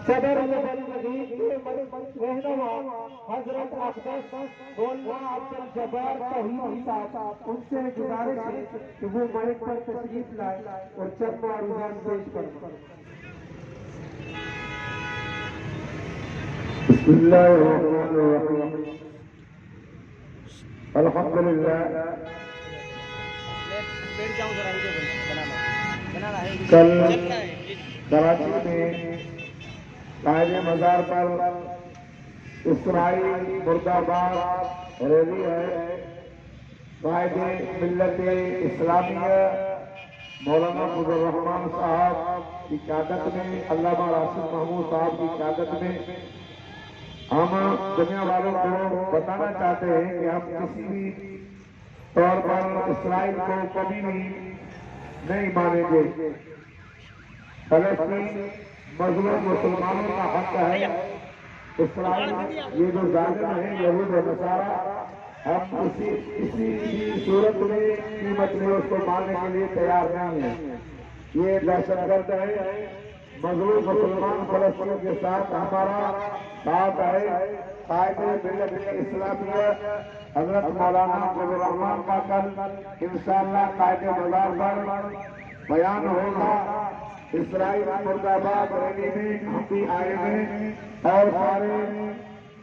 صدر رہنما حضرت اقدس مولانا عبدالجبار توحیدی صاحب، ان سے گزارش ہے کہ وہ مائک پر تشریف لائے اور چند معروضات پیش کریں۔ بسم اللہ الرحمن الرحیم، الحمدللہ۔ کل کراچی میں قائد مزار پر اسرائیل مرد آباد ریلی ہے۔ قائد ملت اسلامیہ مولانا عبدالرحمان صاحب کی قیادت میں، علامہ راشد محمود صاحب کی قیادت میں ہم دنیا والوں کو بتانا چاہتے ہیں کہ ہم کسی بھی طور پر اسرائیل کو کبھی بھی نہیں مانیں گے۔ فلسطین مظلوم مسلمانوں کا حق ہے۔ اسرائیل یہ جو ظالم ہیں یہود و نصارہ، ہم کسی صورت میں قیمت میں اس کو ماننے کے لیے تیار نہیں ہیں۔ یہ دہشت گرد ہے۔ مظلوم مسلمان فلسطین کے ساتھ ہمارا ساتھ ہے۔ قائد ملت اسلامیہ حضرت مولانا عبدالرحمان کا کل انشاءاللہ قائد مزار پر بیان ہوگا۔ اسرائیل مرد آباد ریلی میں ہم بھی آئے ہیں اور سارے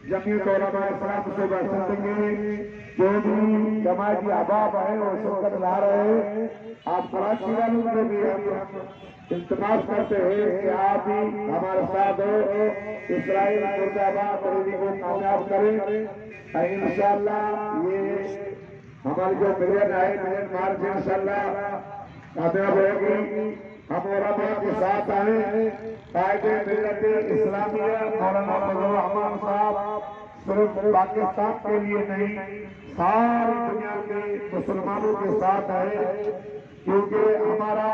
جمعیت علماء اسلام سے بسندگی جو بھی جماعتی احباب ہیں وہ شرکت لا رہے ہیں۔ آپ کراچی والوں سے بھی ہم التماس کرتے ہیں کہ آپ بھی ہمارے ساتھ ہو، اسرائیل مرد آباد ریلی کو کامیاب کریں۔ انشاءاللہ یہ ہماری جو ملین ہے، ملین مارچ انشاءاللہ کامیاب ہوگی۔ ہم علماء کے ساتھ آئے۔ قائد ملت اسلامیہ مولانا عبدالرحمان صاحب صرف پاکستان کے لیے نہیں، ساری دنیا کے مسلمانوں کے ساتھ ہے، کیونکہ ہمارا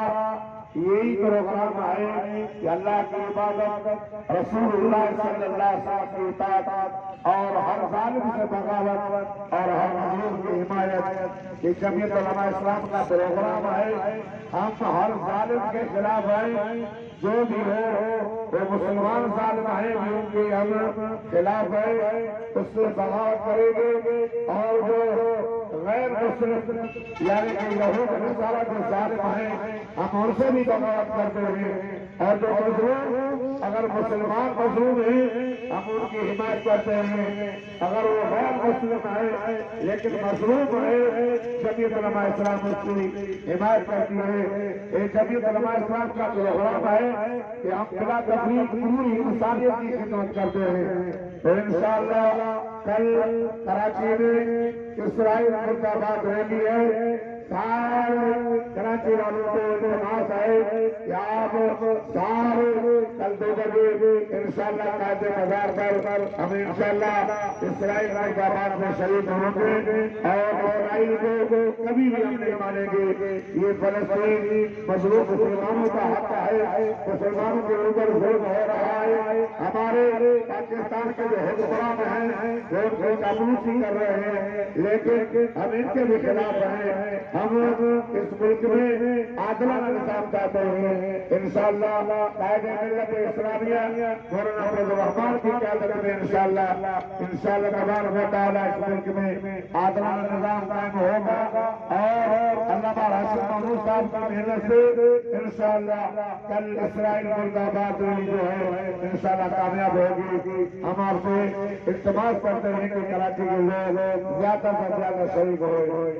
یہی پروگرام ہے کہ اللہ کی عبادت، رسول اللہ صلی اللہ علیہ وسلم کی اطاعت اور ہر ظالم سے بغاوت اور ہر مظلوم کی حمایت۔ یہ جمعیت علماء اسلام کا پروگرام ہے۔ ہم ہر ظالم کے خلاف ہیں، جو بھی ہو وہ مسلمان ظالم ہے بھی ان کے ہم خلاف ہیں، اس سے بغاوت کریں گے۔ اور جو غیر مسلم یعنی کہ یہود و نصارہ جو ظالم ہیں ہم ان سے بھی بغاوت کرتے ہیں۔ اور جو مظلوم اگر مسلمان مظلوم ہیں ہم ان کی حمایت کرتے ہیں۔ اگر وہ غیر مسلم ہے لیکن مظلوم ہے، جمعیت علماء اسلام اس کی حمایت کرتی ہے۔ یہ جمعیت علماء اسلام کا پروگرام ہے کہ ہم بلا تفریق پوری انسانیت کی خدمت کرتے ہیں۔ تو انشاءاللہ کل کراچی میں اسرائیل مرد آباد ریلی ہے۔ سارے کراچی والوں کو التماس ہے کہ آپ سارے کل 2 بجے انشاءاللہ قائد مزار پر ہم انشاءاللہ اسرائیل مرد آباد میں شریک ہوں گے اور اسرائیل کو کبھی بھی ہم نہیں مانیں گے۔ یہ فلسطین مظلوم مسلمانوں کا حق ہے، مسلمانوں کے اوپر ظلم ہو رہا ہے۔ ہمارے پاکستان کے جو حکمران ہیں وہ ان کو چاپلوسی کر رہے ہیں، لیکن ہم ان کے بھی خلاف ہیں۔ ہم اس ملک میں عادلانہ نظام چاہتے ہیں۔ انشاءاللہ قائد ملت اسلامیہ مولانا عبدالرحمان کی قیادت میں انشاءاللہ تبارک و تعالیٰ اس ملک میں عادلانہ نظام قائم ہوگا اور علامہ راشد محمود صاحب کی محنت سے انشاءاللہ کل اسرائیل مرد آباد ریلی جو ہے انشاءاللہ کامیاب ہوگی۔ ہم آپ سے التماس کرتے ہیں کہ کراچی کے لوگ زیادہ سے زیادہ شریک ہوئے۔